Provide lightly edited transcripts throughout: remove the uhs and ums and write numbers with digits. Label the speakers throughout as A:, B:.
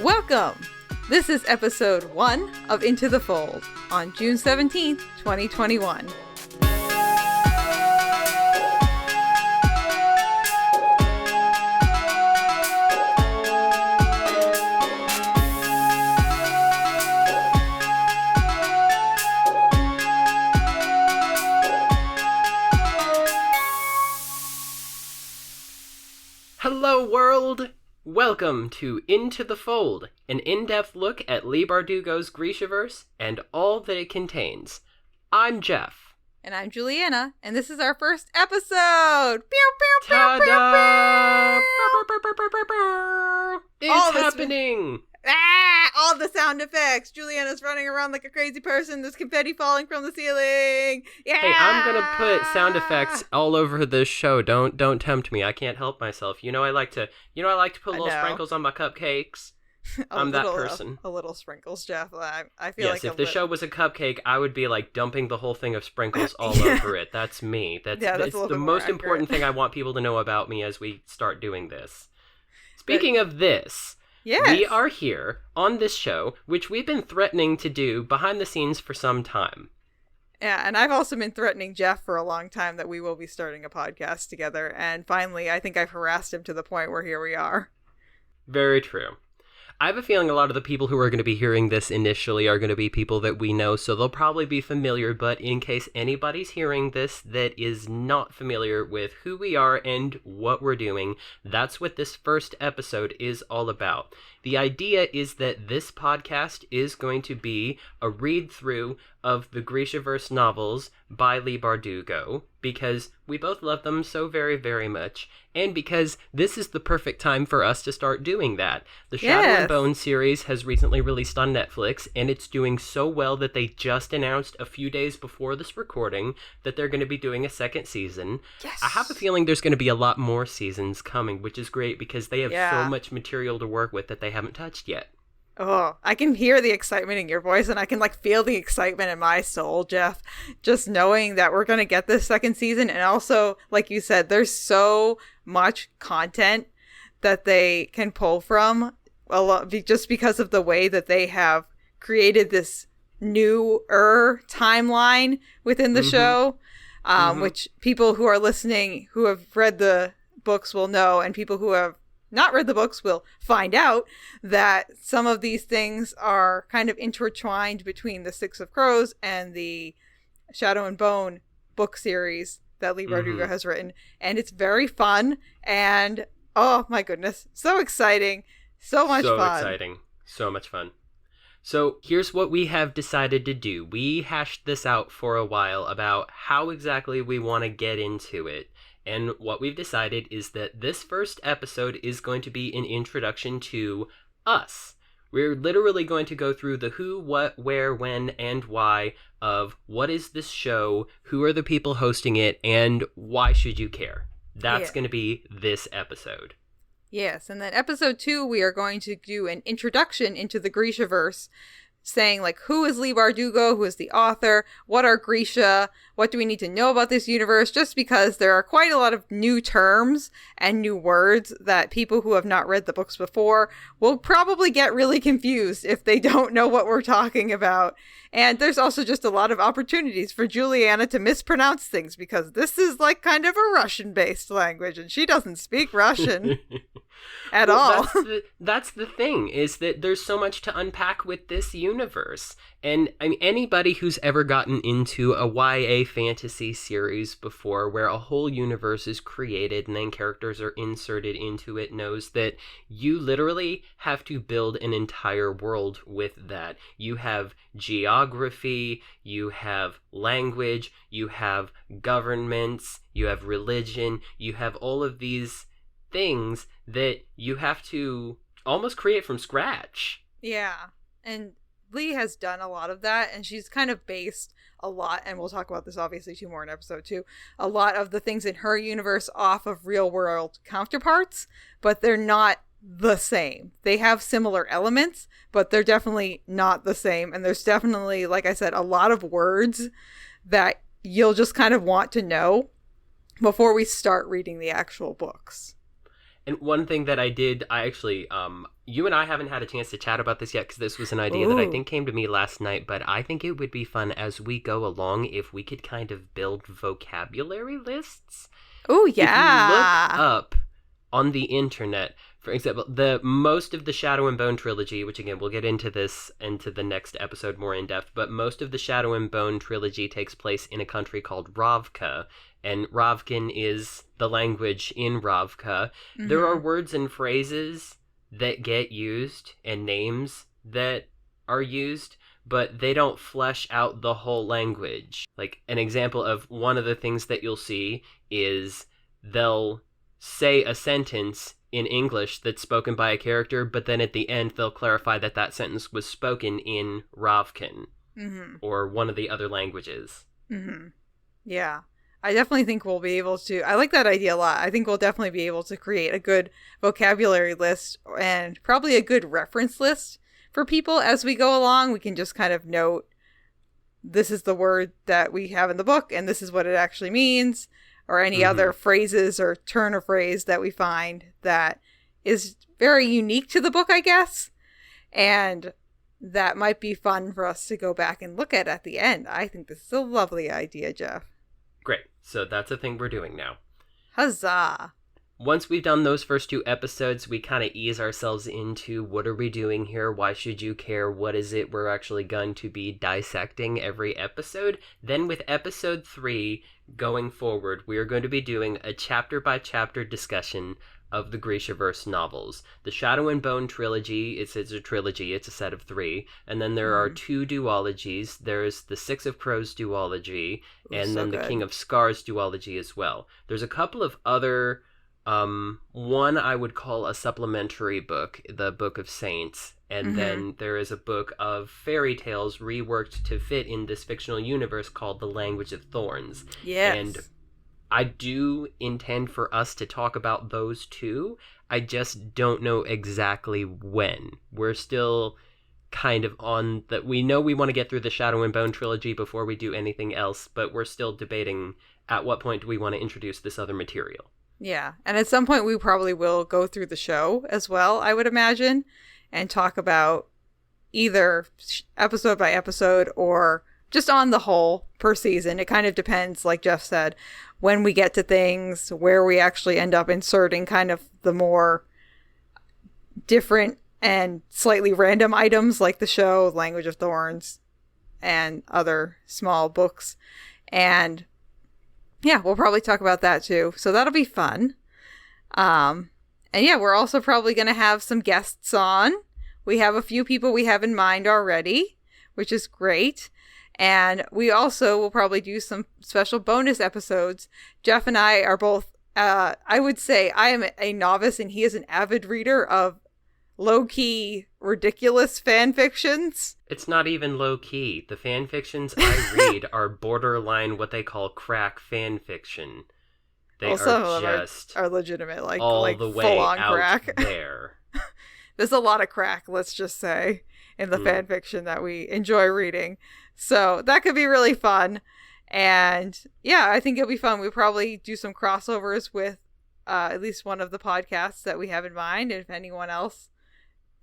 A: Welcome! This is episode 1 of Into the Fold on June 17th, 2021.
B: Hello world! Welcome to Into the Fold, an in-depth look at Leigh Bardugo's Grishaverse and all that it contains. I'm Geoff.
A: And I'm Julianna, and this is our first episode!
B: Ta-da! It's happening!
A: All the sound effects! Julianna's running around like a crazy person, there's confetti falling from the ceiling! Yeah!
B: Hey, I'm gonna put sound effects all over this show. Don't tempt me. I can't help myself. I like to put little sprinkles on my cupcakes. I'm that person.
A: A little sprinkles, Geoff. I feel like
B: if the show was a cupcake, I would be like dumping the whole thing of sprinkles all over it. That's me. That's the most important thing I want people to know about me as we start doing this. Speaking of this, yes. We are here on this show, which we've been threatening to do behind the scenes for some time.
A: Yeah, and I've also been threatening Geoff for a long time that we will be starting a podcast together, and finally, I think I've harassed him to the point where here we are.
B: Very true. I have a feeling a lot of the people who are going to be hearing this initially are going to be people that we know, so they'll probably be familiar, but in case anybody's hearing this that is not familiar with who we are and what we're doing, that's what this first episode is all about. The idea is that this podcast is going to be a read-through of the Grishaverse novels by Leigh Bardugo, because we both love them so very, very much, and because this is the perfect time for us to start doing that. The Shadow and Bone series has recently released on Netflix, and it's doing so well that they just announced a few days before this recording that they're going to be doing a second season.
A: Yes.
B: I have a feeling there's going to be a lot more seasons coming, which is great because they have so much material to work with that they haven't touched yet.
A: Oh, I can hear the excitement in your voice, and I can feel the excitement in my soul, Geoff, just knowing that we're going to get this second season. And also, like you said, there's so much content that they can pull from a lot, just because of the way that they have created this newer timeline within the show, which people who are listening who have read the books will know, and people who have not read the books will find out that some of these things are kind of intertwined between the Six of Crows and the Shadow and Bone book series that Leigh Bardugo has written. And it's very fun. And oh my goodness, so exciting. So much fun.
B: So exciting. So much fun. So here's what we have decided to do. We hashed this out for a while about how exactly we want to get into it. And what we've decided is that this first episode is going to be an introduction to us. We're literally going to go through the who, what, where, when, and why of what is this show, who are the people hosting it, and why should you care. That's going to be this episode.
A: Yes, and then episode 2, we are going to do an introduction into the Grishaverse, saying who is Leigh Bardugo, who is the author, what are Grisha, what do we need to know about this universe, just because there are quite a lot of new terms and new words that people who have not read the books before will probably get really confused if they don't know what we're talking about. And there's also just a lot of opportunities for Julianna to mispronounce things, because this is kind of a Russian-based language, and she doesn't speak Russian. At all.
B: That's the thing, is that there's so much to unpack with this universe. And anybody who's ever gotten into a YA fantasy series before, where a whole universe is created and then characters are inserted into it, knows that you literally have to build an entire world with that. You have geography, you have language, you have governments, you have religion, you have all of these things that you have to almost create from scratch.
A: Yeah, and Leigh has done a lot of that, and she's kind of based a lot, and we'll talk about this obviously too more in episode 2, a lot of the things in her universe off of real world counterparts, but they're not the same. They have similar elements, but they're definitely not the same, and there's definitely, like I said, a lot of words that you'll just kind of want to know before we start reading the actual books.
B: And one thing that I actually, you and I haven't had a chance to chat about this yet because this was an idea that I think came to me last night, but I think it would be fun as we go along if we could kind of build vocabulary lists.
A: Oh, yeah.
B: If you look up on the internet, for example, most of the Shadow and Bone trilogy, which again, we'll get into this into the next episode more in depth, but most of the Shadow and Bone trilogy takes place in a country called Ravka, and Ravkan is the language in Ravka. Mm-hmm. There are words and phrases that get used and names that are used, but they don't flesh out the whole language. Like, an example of one of the things that you'll see is they'll say a sentence in English that's spoken by a character, but then at the end they'll clarify that that sentence was spoken in Ravkan or one of the other languages.
A: Mm-hmm. Yeah. I definitely think we'll be able to. I like that idea a lot. I think we'll definitely be able to create a good vocabulary list and probably a good reference list for people as we go along. We can just kind of note, this is the word that we have in the book and this is what it actually means, or any other phrases or turn of phrase that we find that is very unique to the book, I guess. And that might be fun for us to go back and look at the end. I think this is a lovely idea, Geoff.
B: Great. So that's a thing we're doing now.
A: Huzzah!
B: Once we've done those first 2 episodes, we kind of ease ourselves into what are we doing here? Why should you care? What is it we're actually going to be dissecting every episode? Then with episode 3 going forward, we are going to be doing a chapter-by-chapter discussion of the Grishaverse novels. The Shadow and Bone trilogy, it's a trilogy, it's a set of 3. And then there are 2 duologies. There's the Six of Crows duology, and then the King of Scars duology as well. There's a couple of other, one I would call a supplementary book, the Book of Saints. And then there is a book of fairy tales reworked to fit in this fictional universe called The Language of Thorns.
A: Yes.
B: And I do intend for us to talk about those 2. I just don't know exactly when. We're still kind of on that. We know we want to get through the Shadow and Bone trilogy before we do anything else, but we're still debating at what point do we want to introduce this other material.
A: Yeah, and at some point we probably will go through the show as well, I would imagine, and talk about either episode by episode or just on the whole per season. It kind of depends, like Geoff said, when we get to things, where we actually end up inserting kind of the more different and slightly random items like the show, Language of Thorns, and other small books. And yeah, we'll probably talk about that too. So that'll be fun. And yeah, we're also probably going to have some guests on. We have a few people we have in mind already, which is great. And we also will probably do some special bonus episodes. Geoff and I are both, I would say I am a novice and he is an avid reader of low-key, ridiculous fan fictions.
B: It's not even low-key. The fan fictions I read are borderline what they call crack fan fiction. They are just
A: are legitimate, like
B: all
A: like
B: the way
A: full-on
B: out
A: crack.
B: There.
A: There's a lot of crack, let's just say, in the fan fiction that we enjoy reading. So that could be really fun. And yeah, I think it'll be fun. We'll probably do some crossovers with at least one of the podcasts that we have in mind. And if anyone else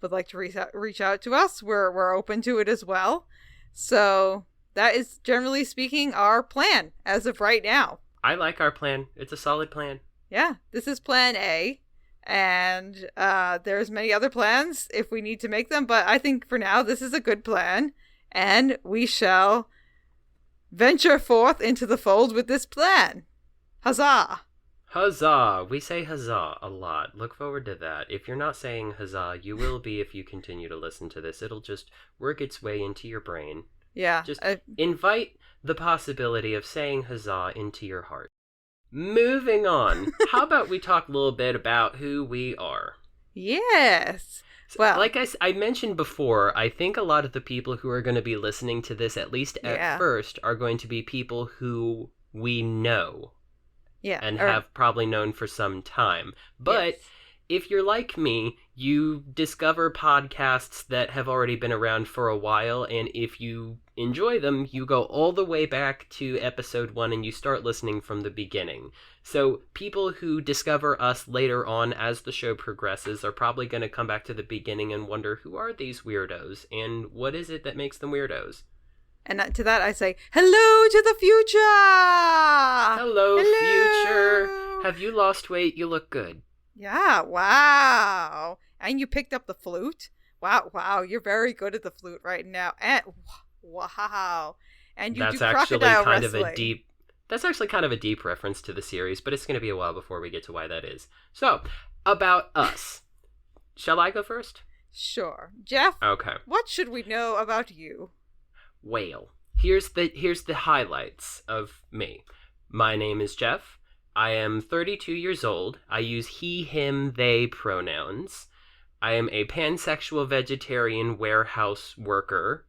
A: would like to reach out to us, we're open to it as well. So that is, generally speaking, our plan as of right now.
B: I like our plan. It's a solid plan.
A: Yeah, this is plan A. And there's many other plans if we need to make them. But I think for now, this is a good plan. And we shall venture forth into the fold with this plan. Huzzah!
B: Huzzah! We say huzzah a lot. Look forward to that. If you're not saying huzzah, you will be if you continue to listen to this. It'll just work its way into your brain.
A: Yeah.
B: Just invite the possibility of saying huzzah into your heart. Moving on. How about we talk a little bit about who we are?
A: Yes. Well,
B: like I mentioned before, I think a lot of the people who are going to be listening to this, at least at first, are going to be people who we know.
A: Yeah.
B: And have probably known for some time. But if you're like me, you discover podcasts that have already been around for a while, and if you enjoy them, you go all the way back to episode 1 and you start listening from the beginning. So people who discover us later on as the show progresses are probably going to come back to the beginning and wonder, who are these weirdos, and what is it that makes them weirdos?
A: And to that I say, hello to the future!
B: Hello, future! Have you lost weight? You look good.
A: Yeah, wow. And you picked up the flute? Wow, you're very good at the flute right now. And wow. And you do crocodile wrestling.
B: That's actually kind of a deep reference to the series, but it's going to be a while before we get to why that is. So, about us. Shall I go first?
A: Sure. Geoff,
B: okay.
A: What should we know about you?
B: Well, here's the highlights of me. My name is Geoff. I am 32 years old. I use he, him, they pronouns. I am a pansexual vegetarian warehouse worker.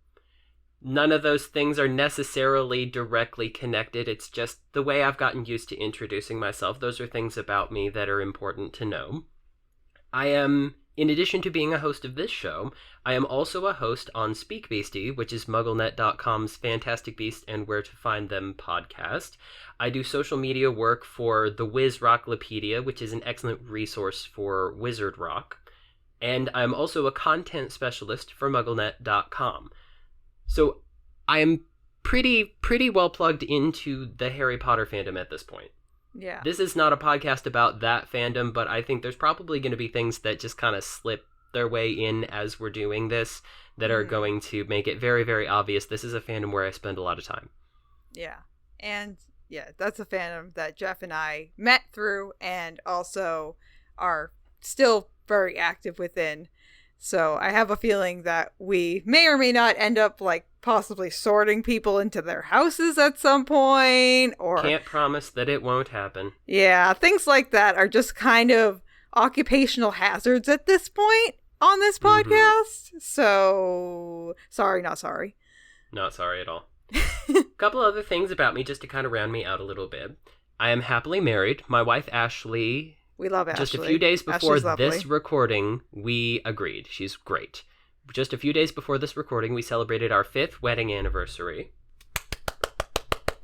B: None of those things are necessarily directly connected. It's just the way I've gotten used to introducing myself. Those are things about me that are important to know. I am, in addition to being a host of this show, I am also a host on Speak Beastie, which is MuggleNet.com's Fantastic Beasts and Where to Find Them podcast. I do social media work for the Wiz Rocklopedia, which is an excellent resource for Wizard Rock. And I'm also a content specialist for MuggleNet.com. So I am pretty well plugged into the Harry Potter fandom at this point.
A: Yeah.
B: This is not a podcast about that fandom, but I think there's probably going to be things that just kind of slip their way in as we're doing this that are going to make it very, very obvious this is a fandom where I spend a lot of time.
A: Yeah. And yeah, that's a fandom that Geoff and I met through and also are still very active within. So I have a feeling that we may or may not end up like possibly sorting people into their houses at some point, or
B: can't promise that it won't happen.
A: Yeah, things like that are just kind of occupational hazards at this point on this podcast. So sorry, not sorry.
B: Not sorry at all. Couple other things about me just to kind of round me out a little bit. I am happily married. My wife Ashley.
A: We love Ashley.
B: Just a few days before this recording, we agreed. She's great. Just a few days before this recording, we celebrated our 5th wedding anniversary.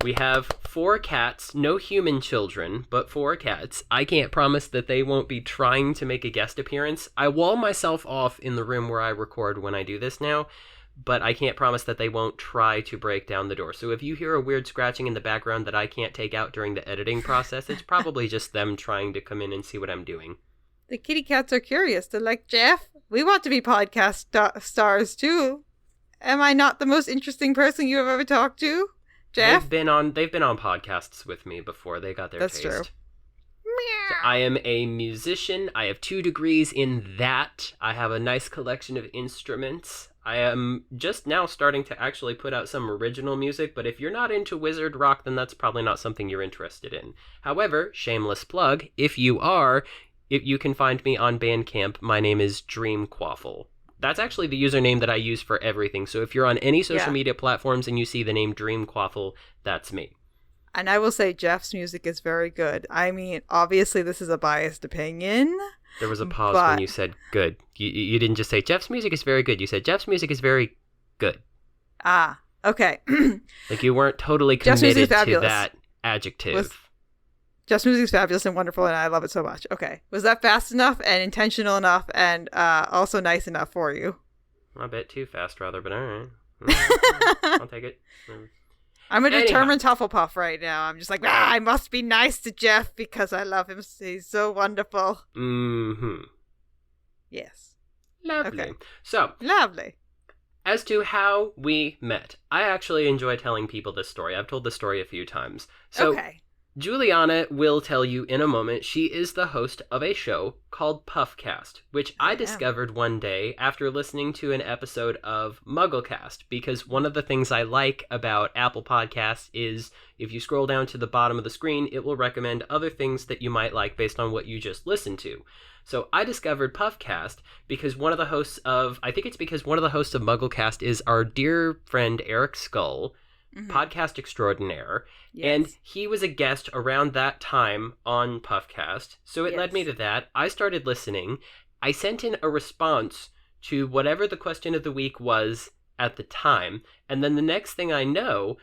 B: We have 4 cats, no human children, but 4 cats. I can't promise that they won't be trying to make a guest appearance. I wall myself off in the room where I record when I do this now, but I can't promise that they won't try to break down the door. So if you hear a weird scratching in the background that I can't take out during the editing process, it's probably just them trying to come in and see what I'm doing.
A: The kitty cats are curious. They're like, Geoff, we want to be podcast stars too. Am I not the most interesting person you have ever talked to, Geoff?
B: They've been on podcasts with me before. They got their taste.
A: That's true.
B: So I am a musician. I have 2 degrees in that. I have a nice collection of instruments. I am just now starting to actually put out some original music, but if you're not into Wizard Rock, then that's probably not something you're interested in. However, shameless plug, if you are, you can find me on Bandcamp. My name is Dreamquaffle. That's actually the username that I use for everything, so if you're on any social media platforms and you see the name Dreamquaffle, that's me. And
A: I will say Geoff's music is very good. I mean, obviously this is a biased opinion.
B: There was a pause when you said good. You didn't just say, Geoff's music is very good. You said, Geoff's music is very good.
A: Ah, okay.
B: Like you weren't totally committed to that adjective.
A: Geoff's music is fabulous and wonderful, and I love it so much. Okay. Was that fast enough and intentional enough and also nice enough for you?
B: A bit too fast, rather, but all right. I'll take it.
A: I'm a determined Hufflepuff right now. I'm just like, I must be nice to Geoff because I love him. He's so wonderful.
B: Mm-hmm.
A: Yes.
B: Lovely.
A: Okay.
B: So.
A: Lovely.
B: As to how we met, I actually enjoy telling people this story. I've told this story a few times. So,
A: okay.
B: Julianna will tell you in a moment she is the host of a show called Puffcast, which I discovered one day after listening to an episode of Mugglecast, because one of the things I like about Apple Podcasts is if you scroll down to the bottom of the screen, it will recommend other things that you might like based on what you just listened to. So I discovered Puffcast because one of the hosts of Mugglecast is our dear friend Eric Skull, podcast extraordinaire.
A: Yes.
B: And he was a guest around that time on Puffcast. So it led me to that. I started listening. I sent in a response to whatever the question of the week was at the time. And then the next thing I know,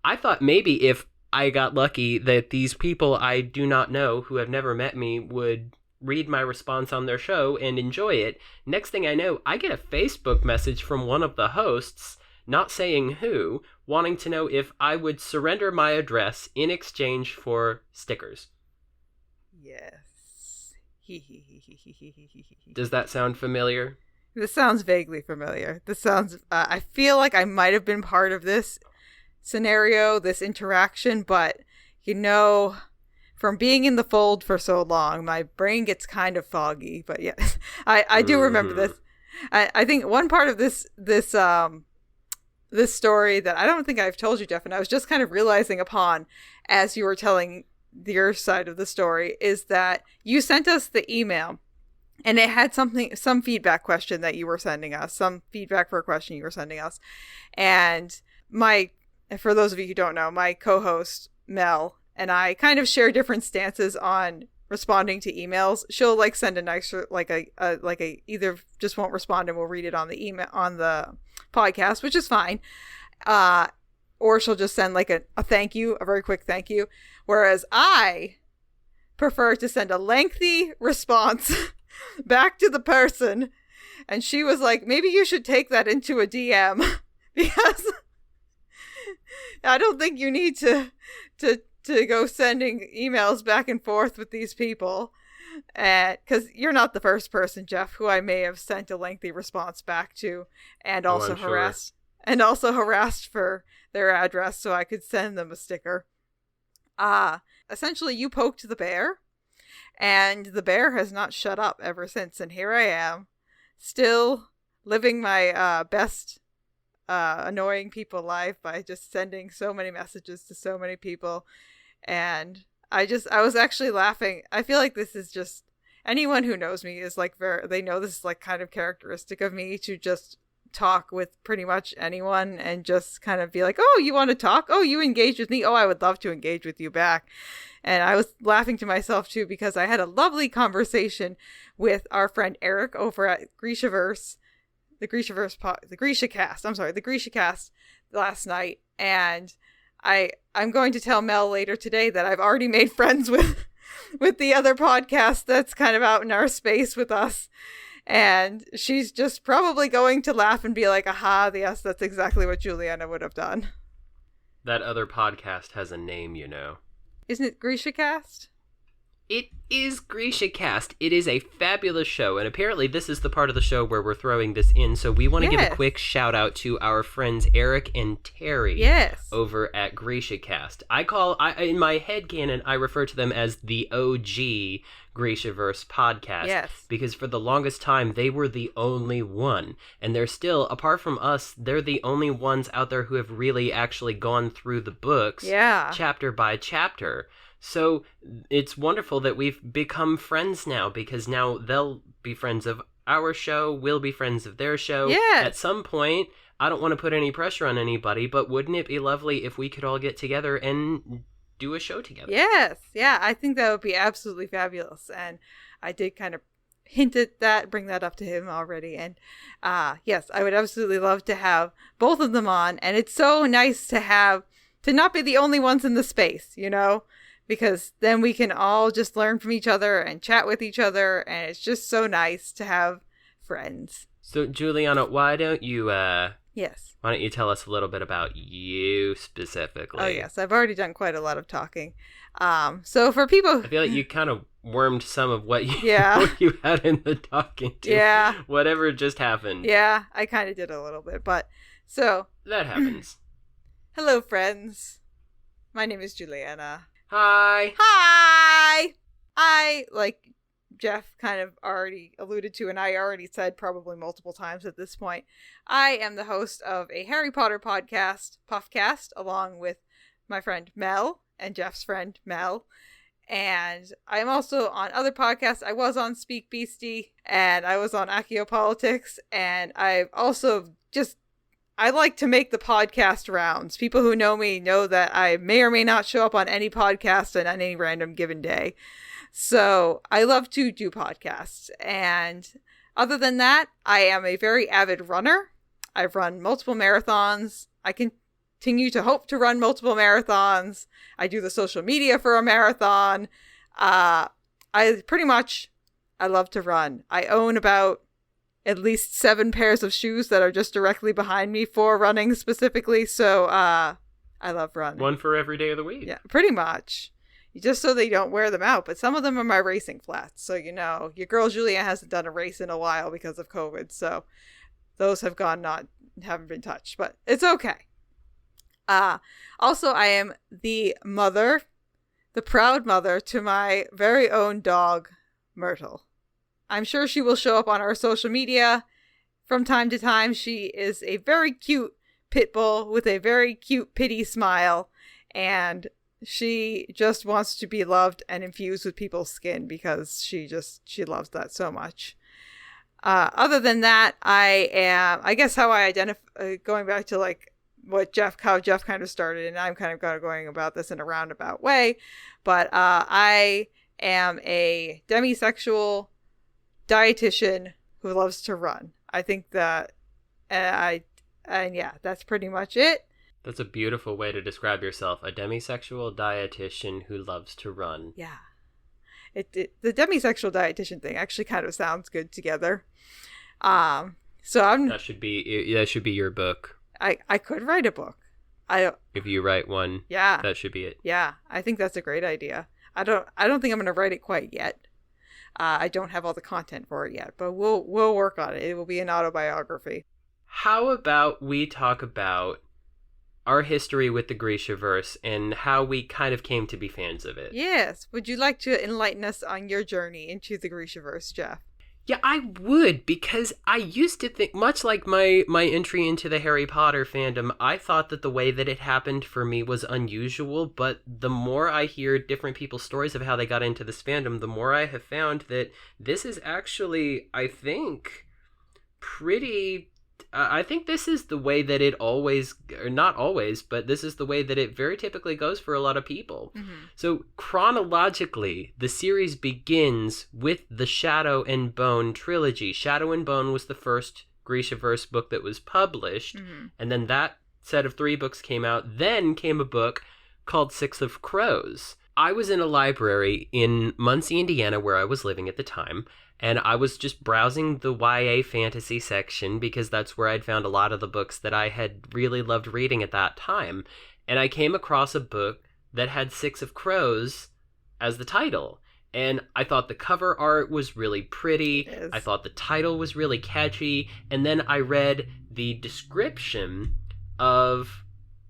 B: I thought maybe if I got lucky that these people I do not know who have never met me would read my response on their show and enjoy it. Next thing I know, I get a Facebook message from one of the hosts, not saying who, wanting to know if I would surrender my address in exchange for stickers.
A: Yes.
B: Does that sound familiar?
A: This sounds vaguely familiar. This sounds, I feel like I might have been part of this scenario, this interaction, but, you know, from being in the fold for so long, my brain gets kind of foggy. But yes, I do remember this. I think one part of this story that I don't think I've told you, Geoff, and I was just kind of realizing upon as you were telling your side of the story, is that you sent us the email and it had some feedback question that you were sending us, some feedback for a question you were sending us. And for those of you who don't know, my co-host Mel and I kind of share different stances on responding to emails. She'll like send a nicer, like a either just won't respond and we'll read it on the email, on the podcast, which is fine. Or she'll just send like a thank you, a very quick thank you. Whereas I prefer to send a lengthy response back to the person. And she was like, maybe you should take that into a DM because I don't think you need to go sending emails back and forth with these people. Because you're not the first person, Geoff, who I may have sent a lengthy response back to and also harassed. Sure. And also harassed for their address so I could send them a sticker. Essentially, you poked the bear, and the bear has not shut up ever since. And here I am, still living my best annoying people life by just sending so many messages to so many people. And I was actually laughing. I feel like this is just, anyone who knows me is like, they know this is like kind of characteristic of me to just talk with pretty much anyone and just kind of be like, oh, you want to talk? Oh, you engage with me? Oh, I would love to engage with you back. And I was laughing to myself too, because I had a lovely conversation with our friend Eric over at Grishaverse, the Grisha last night. And I'm going to tell Mel later today that I've already made friends with the other podcast that's kind of out in our space with us. And she's just probably going to laugh and be like, aha, yes, that's exactly what Julianna would have done.
B: That other podcast has a name, you know.
A: Isn't it GrishaCast?
B: It is GrishaCast. It is a fabulous show, and apparently this is the part of the show where we're throwing this in, so we want to give a quick shout out to our friends Eric and Terry over at GrishaCast. In my headcanon, I refer to them as the OG Grishaverse podcast, because for the longest time they were the only one, and they're still, apart from us, they're the only ones out there who have really actually gone through the books chapter by chapter. So it's wonderful that we've become friends now, because now they'll be friends of our show, we'll be friends of their show. At some point, I don't want to put any pressure on anybody, but wouldn't it be lovely if we could all get together and do a show together? Yes.
A: Yeah, I think that would be absolutely fabulous. And I did kind of hint at that, bring that up to him already. And yes, I would absolutely love to have both of them on. And it's so nice to not be the only ones in the space, you know? Because then we can all just learn from each other and chat with each other. And it's just so nice to have friends.
B: So, Julianna, why don't you
A: Yes.
B: Why don't you tell us a little bit about you specifically?
A: Oh, yes. I've already done quite a lot of talking. So for people...
B: I feel like you kind of wormed some of what you had in the talking to.
A: Yeah.
B: Whatever just happened.
A: Yeah, I kind of did a little bit. But, so...
B: That happens.
A: Hello, friends. My name is Julianna.
B: Hi.
A: I, like Geoff kind of already alluded to, and I already said probably multiple times at this point, I am the host of a Harry Potter podcast, Puffcast, along with my friend Mel and Geoff's friend Mel. And I'm also on other podcasts. I was on Speak Beastie, and I was on Accio Politics, and I've also I like to make the podcast rounds. People who know me know that I may or may not show up on any podcast on any random given day. So I love to do podcasts. And other than that, I am a very avid runner. I've run multiple marathons. I continue to hope to run multiple marathons. I do the social media for a marathon. I love to run. I own about at least 7 pairs of shoes that are just directly behind me for running specifically. So I love running.
B: One for every day of the week.
A: Yeah, pretty much. Just so they don't wear them out. But some of them are my racing flats. So, your girl Julianne hasn't done a race in a while because of COVID. So those haven't been touched. But it's okay. Also, I am the proud mother to my very own dog, Myrtle. I'm sure she will show up on our social media from time to time. She is a very cute pit bull with a very cute pity smile, and she just wants to be loved and infused with people's skin because she loves that so much. Other than that, I guess how I identify, going back to like how Geoff kind of started, and I'm kind of going about this in a roundabout way, but I am a demisexual dietitian who loves to run. I think that, that's pretty much it.
B: That's a beautiful way to describe yourself. A demisexual dietitian who loves to run.
A: Yeah. The demisexual dietitian thing actually kind of sounds good together. That should be your book. I could write a book.
B: If you write one,
A: yeah,
B: that should be it.
A: Yeah, I think that's a great idea. I don't think I'm going to write it quite yet. I don't have all the content for it yet, but we'll work on it. It will be an autobiography.
B: How about we talk about our history with the Grishaverse and how we kind of came to be fans of it?
A: Yes. Would you like to enlighten us on your journey into the Grishaverse, Geoff?
B: Yeah, I would, because I used to think, much like my entry into the Harry Potter fandom, I thought that the way that it happened for me was unusual, but the more I hear different people's stories of how they got into this fandom, the more I have found that this is actually, I think, I think this is the way that it always, or not always, but this is the way that it very typically goes for a lot of people. Mm-hmm. So chronologically, the series begins with the Shadow and Bone trilogy. Shadow and Bone was the first Grishaverse book that was published, mm-hmm. and then that set of 3 books came out. Then came a book called Six of Crows. I was in a library in Muncie, Indiana, where I was living at the time, and I was just browsing the YA fantasy section because that's where I'd found a lot of the books that I had really loved reading at that time. And I came across a book that had Six of Crows as the title. And I thought the cover art was really pretty. I thought the title was really catchy. And then I read the description of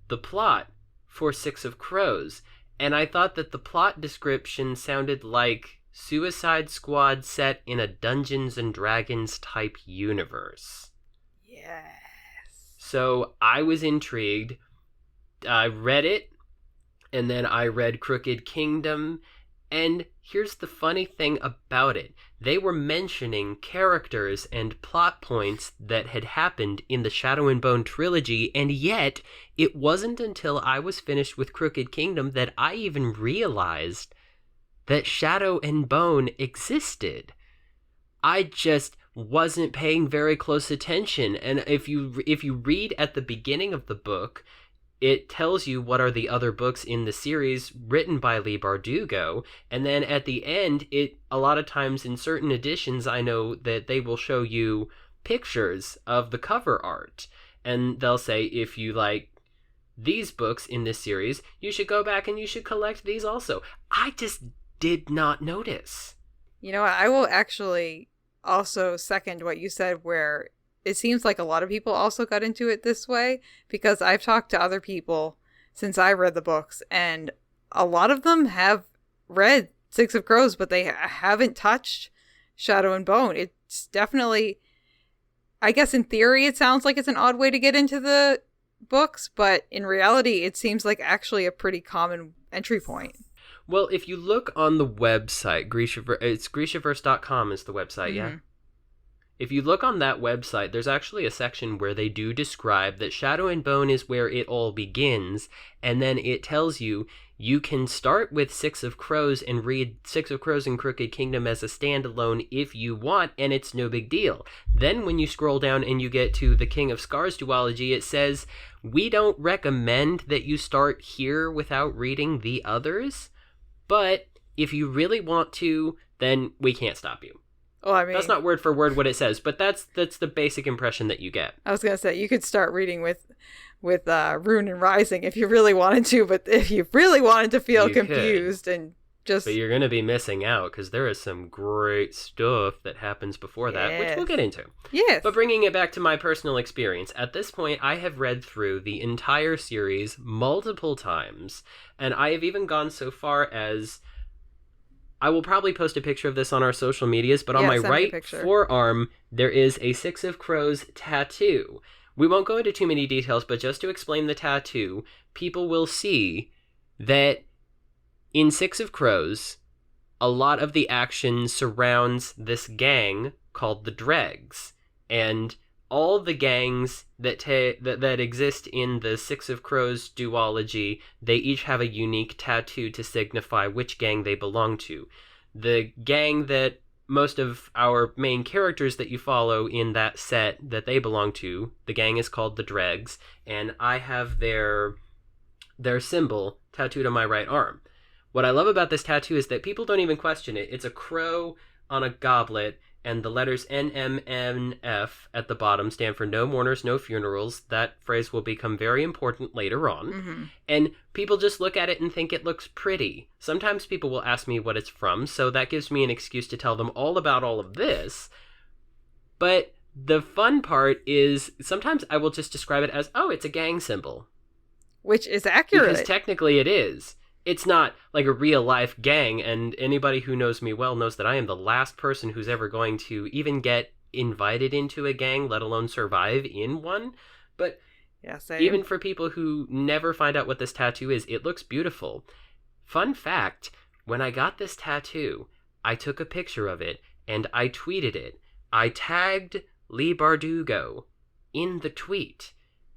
B: the plot for Six of Crows. And I thought that the plot description sounded like Suicide Squad set in a Dungeons and Dragons type universe.
A: Yes.
B: So I was intrigued. I read it, and then I read Crooked Kingdom, and here's the funny thing about it. They were mentioning characters and plot points that had happened in the Shadow and Bone trilogy, and yet it wasn't until I was finished with Crooked Kingdom that I even realized that Shadow and Bone existed. I just wasn't paying very close attention. And if you read at the beginning of the book, it tells you what are the other books in the series written by Leigh Bardugo. And then at the end, a lot of times in certain editions, I know that they will show you pictures of the cover art. And they'll say, if you like these books in this series, you should go back and you should collect these also. I just did not notice.
A: You know what? I will actually also second what you said, where it seems like a lot of people also got into it this way, because I've talked to other people since I read the books, and a lot of them have read Six of Crows, but they haven't touched Shadow and Bone. It's definitely, I guess in theory, it sounds like it's an odd way to get into the books, but in reality, it seems like actually a pretty common entry point.
B: Well, if you look on the website, it's Grishaverse.com is the website, mm-hmm. Yeah? If you look on that website, there's actually a section where they do describe that Shadow and Bone is where it all begins, and then it tells you you can start with Six of Crows and read Six of Crows and Crooked Kingdom as a standalone if you want, and it's no big deal. Then when you scroll down and you get to the King of Scars duology, it says, we don't recommend that you start here without reading the others, but if you really want to, then we can't stop you.
A: Well, I mean,
B: that's not word for word what it says, but that's the basic impression that you get.
A: I was gonna say you could start reading with Rune and Rising if you really wanted to, but if you really wanted to feel confused and just...
B: But you're gonna be missing out because there is some great stuff that happens before that, which we'll get into.
A: Yes.
B: But bringing it back to my personal experience, at this point I have read through the entire series multiple times, and I have even gone so far as... I will probably post a picture of this on our social medias, but on my right forearm, there is a Six of Crows tattoo. We won't go into too many details, but just to explain the tattoo, people will see that in Six of Crows, a lot of the action surrounds this gang called the Dregs, and all the gangs that exist in the Six of Crows duology, they each have a unique tattoo to signify which gang they belong to. The gang that most of our main characters that you follow in that set that they belong to, the gang is called the Dregs, and I have their symbol tattooed on my right arm. What I love about this tattoo is that people don't even question it. It's a crow on a goblet, and the letters NMNF at the bottom stand for No Mourners, No Funerals. That phrase will become very important later on. Mm-hmm. And people just look at it and think it looks pretty. Sometimes people will ask me what it's from, so that gives me an excuse to tell them all about all of this. But the fun part is sometimes I will just describe it as, oh, it's a gang symbol.
A: Which is accurate.
B: Because technically it is. It's not like a real-life gang, and anybody who knows me well knows that I am the last person who's ever going to even get invited into a gang, let alone survive in one. But even for people who never find out what this tattoo is, it looks beautiful. Fun fact, when I got this tattoo, I took a picture of it, and I tweeted it. I tagged Leigh Bardugo in the tweet.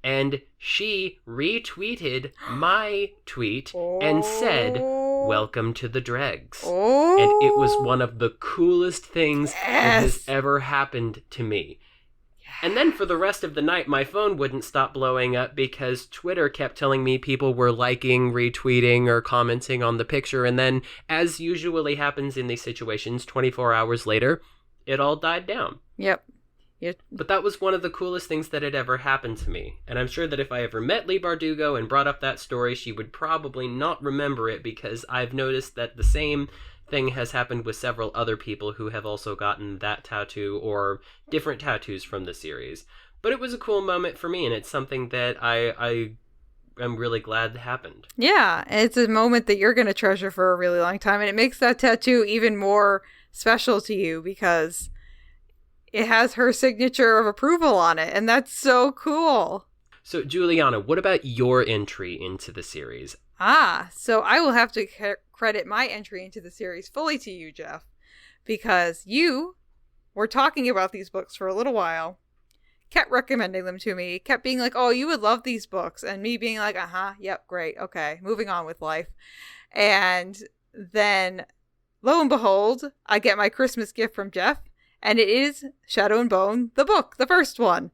B: And she retweeted my tweet and said, welcome to the Dregs. And it was one of the coolest things that has ever happened to me. And then for the rest of the night, my phone wouldn't stop blowing up because Twitter kept telling me people were liking, retweeting, or commenting on the picture. And then, as usually happens in these situations, 24 hours later, it all died down.
A: Yep.
B: But that was one of the coolest things that had ever happened to me. And I'm sure that if I ever met Leigh Bardugo and brought up that story, she would probably not remember it because I've noticed that the same thing has happened with several other people who have also gotten that tattoo or different tattoos from the series. But it was a cool moment for me, and it's something that I am really glad happened.
A: Yeah, it's a moment that you're going to treasure for a really long time, and it makes that tattoo even more special to you because... it has her signature of approval on it, and that's so cool.
B: So, Juliana, what about your entry into the series?
A: So I will have to credit my entry into the series fully to you, Geoff, because you were talking about these books for a little while, kept recommending them to me, kept being like, oh, you would love these books, and me being like, yep, great, okay, moving on with life. And then, lo and behold, I get my Christmas gift from Geoff, and it is Shadow and Bone, the book, the first one.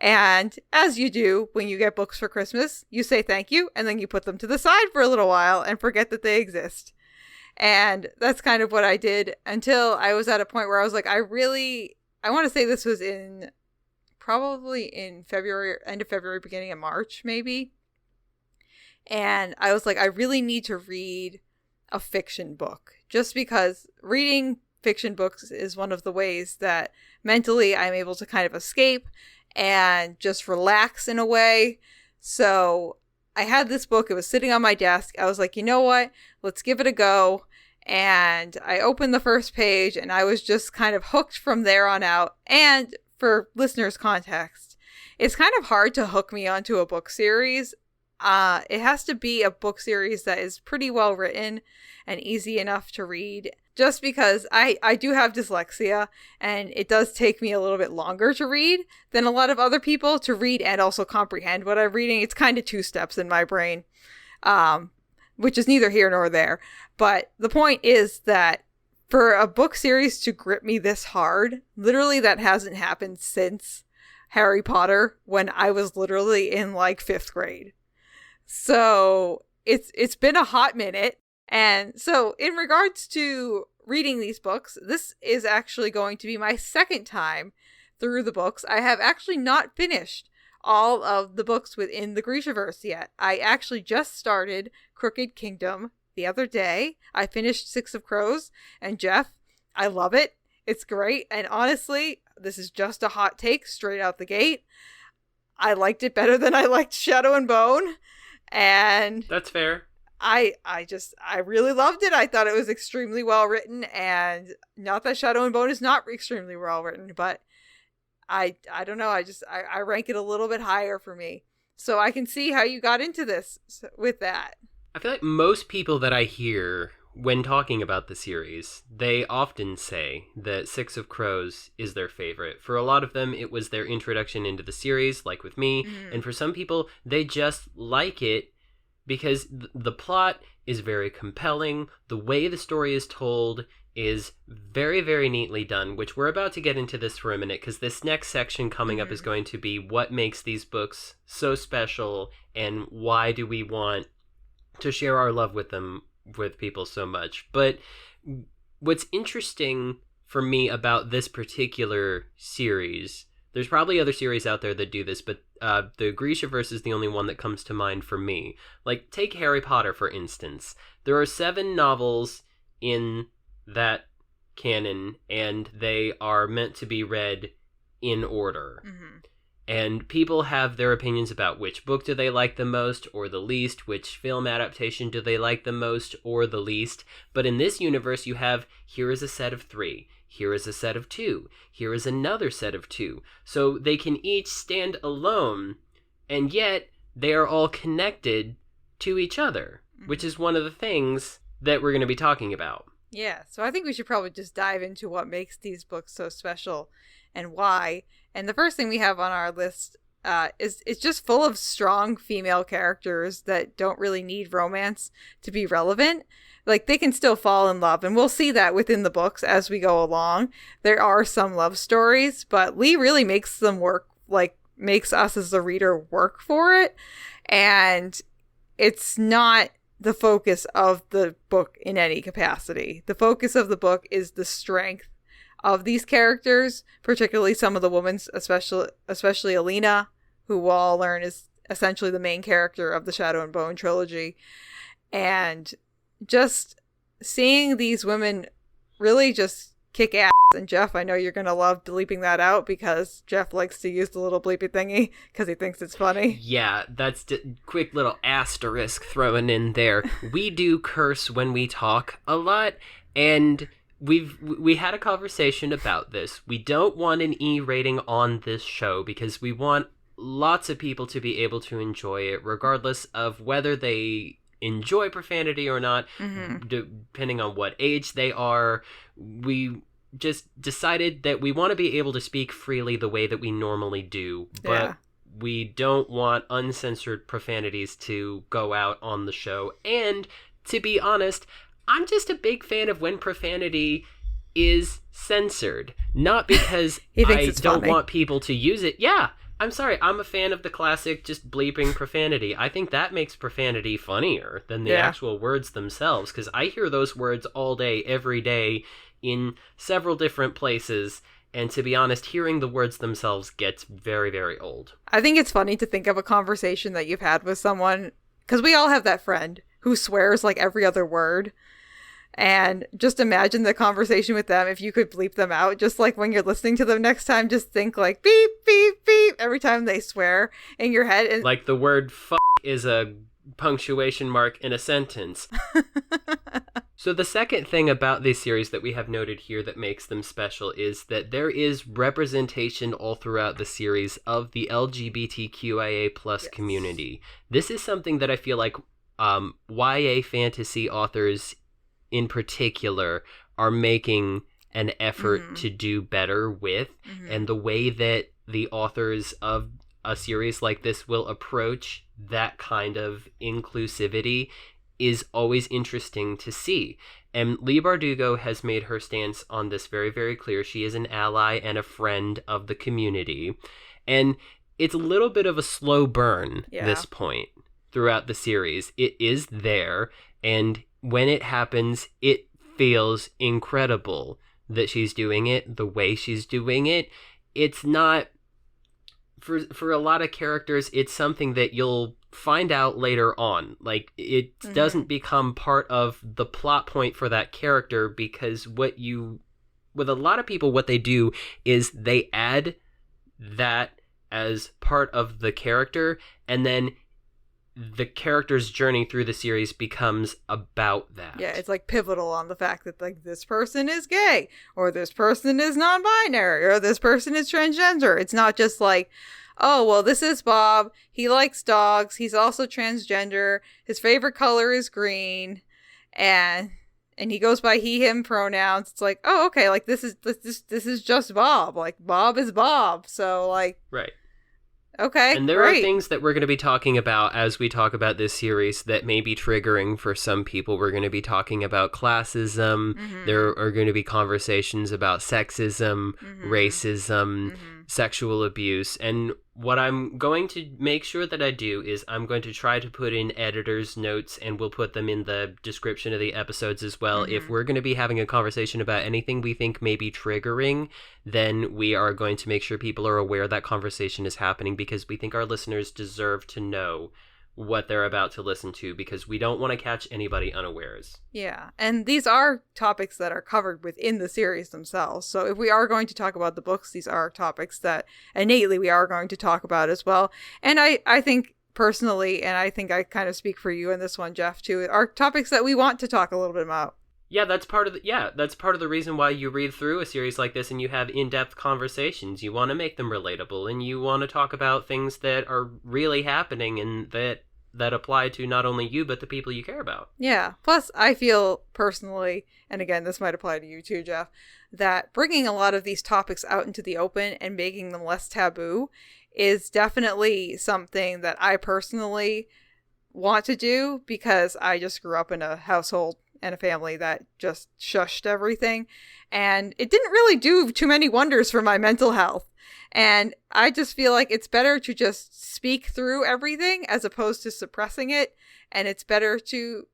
A: And as you do when you get books for Christmas, you say thank you, and then you put them to the side for a little while and forget that they exist. And that's kind of what I did until I was at a point where I was like, I want to say this was probably in February, end of February, beginning of March, maybe. And I was like, I really need to read a fiction book just because reading fiction books is one of the ways that mentally I'm able to kind of escape and just relax in a way. So I had this book. It was sitting on my desk. I was like, you know what? Let's give it a go. And I opened the first page and I was just kind of hooked from there on out. And for listeners' context, it's kind of hard to hook me onto a book series. It has to be a book series that is pretty well written and easy enough to read just because I do have dyslexia, and it does take me a little bit longer to read than a lot of other people to read and also comprehend what I'm reading. It's kind of two steps in my brain, which is neither here nor there. But the point is that for a book series to grip me this hard, literally that hasn't happened since Harry Potter, when I was literally in like 5th grade. So it's been a hot minute. And so in regards to reading these books, this is actually going to be my second time through the books. I have actually not finished all of the books within the Grishaverse yet. I actually just started Crooked Kingdom the other day. I finished Six of Crows, and Geoff, I love it. It's great. And honestly, this is just a hot take straight out the gate. I liked it better than I liked Shadow and Bone. And
B: that's fair.
A: I really loved it. I thought it was extremely well written, and not that Shadow and Bone is not extremely well written, but I don't know. I rank it a little bit higher for me. So I can see how you got into this with that.
B: I feel like most people that I hear when talking about the series, they often say that Six of Crows is their favorite. For a lot of them, it was their introduction into the series, like with me. Mm-hmm. And for some people, they just like it because the plot is very compelling. The way the story is told is very, very neatly done, which we're about to get into this for a minute, because this next section coming up is going to be what makes these books so special and why do we want to share our love with them, with people so much. But what's interesting for me about this particular series, there's probably other series out there that do this, but the Grishaverse is the only one that comes to mind for me. Like, take Harry Potter, for instance. There are 7 novels in that canon, and they are meant to be read in order. Mm-hmm. And people have their opinions about which book do they like the most or the least, which film adaptation do they like the most or the least. But in this universe, you have, here is a set of 3, here is a set of 2, here is another set of 2. So they can each stand alone, and yet they are all connected to each other, which is one of the things that we're going to be talking about.
A: Yeah, so I think we should probably just dive into what makes these books so special and why. And the first thing we have on our list is it's just full of strong female characters that don't really need romance to be relevant. Like, they can still fall in love, and we'll see that within the books as we go along. There are some love stories, but Leigh really makes them work, like, makes us as the reader work for it. And it's not the focus of the book in any capacity. The focus of the book is the strength of these characters, particularly some of the women, especially Alina, who we'll all learn is essentially the main character of the Shadow and Bone trilogy. And just seeing these women really just kick ass. And Geoff, I know you're going to love bleeping that out, because Geoff likes to use the little bleepy thingy because he thinks it's funny.
B: Yeah, that's quick little asterisk thrown in there. We do curse when we talk a lot, and we had a conversation about this. We don't want an E rating on this show because we want lots of people to be able to enjoy it, regardless of whether they enjoy profanity or not, depending on what age they are. We just decided that we want to be able to speak freely the way that we normally do, but we don't want uncensored profanities to go out on the show. And to be honest, I'm just a big fan of when profanity is censored. Not because I don't want people to use it. Yeah, I'm sorry. I'm a fan of the classic just bleeping profanity. I think that makes profanity funnier than the actual words themselves, because I hear those words all day, every day, in several different places. And to be honest, hearing the words themselves gets very, very old.
A: I think it's funny to think of a conversation that you've had with someone, because we all have that friend who swears like every other word. And just imagine the conversation with them if you could bleep them out. Just like when you're listening to them next time, just think like beep, beep, beep every time they swear in your head. And
B: like the word f*** is a punctuation mark in a sentence. So the second thing about this series that we have noted here that makes them special is that there is representation all throughout the series of the LGBTQIA plus community. This is something that I feel like YA fantasy authors in particular are making an effort to do better with, and the way that the authors of a series like this will approach that kind of inclusivity is always interesting to see. And Leigh Bardugo has made her stance on this very, very clear. She is an ally and a friend of the community. And it's a little bit of a slow burn, this point, throughout the series. It is there, and when it happens, it feels incredible that she's doing it the way she's doing it. It's not, for a lot of characters, it's something that you'll find out later on. Like, it doesn't become part of the plot point for that character, because with a lot of people, what they do is they add that as part of the character, and then the character's journey through the series becomes about that.
A: Yeah, it's like pivotal on the fact that like this person is gay, or this person is non-binary, or this person is transgender. It's not just like, oh, well, this is Bob. He likes dogs. He's also transgender. His favorite color is green, and he goes by he, him pronouns. It's like, oh, okay, like this is just Bob. Like Bob is Bob. So like,
B: right.
A: Okay,
B: and there are things that we're going to be talking about as we talk about this series that may be triggering for some people. We're going to be talking about classism. There are going to be conversations about sexism, racism, sexual abuse. And what I'm going to make sure that I do is I'm going to try to put in editor's notes, and we'll put them in the description of the episodes as well. If we're going to be having a conversation about anything we think may be triggering, then we are going to make sure people are aware that conversation is happening, because we think our listeners deserve to know what they're about to listen to, because we don't want to catch anybody unawares.
A: Yeah, and these are topics that are covered within the series themselves. So if we are going to talk about the books, these are topics that innately we are going to talk about as well. And I think personally, and I think I kind of speak for you in this one, Geoff, too, are topics that we want to talk a little bit about.
B: Yeah, that's part of the reason why you read through a series like this and you have in-depth conversations. You want to make them relatable, and you want to talk about things that are really happening and that apply to not only you, but the people you care about.
A: Yeah. Plus, I feel personally, and again, this might apply to you too, Geoff, that bringing a lot of these topics out into the open and making them less taboo is definitely something that I personally want to do, because I just grew up in a household and a family that just shushed everything, and it didn't really do too many wonders for my mental health. And I just feel like it's better to just speak through everything as opposed to suppressing it. And it's better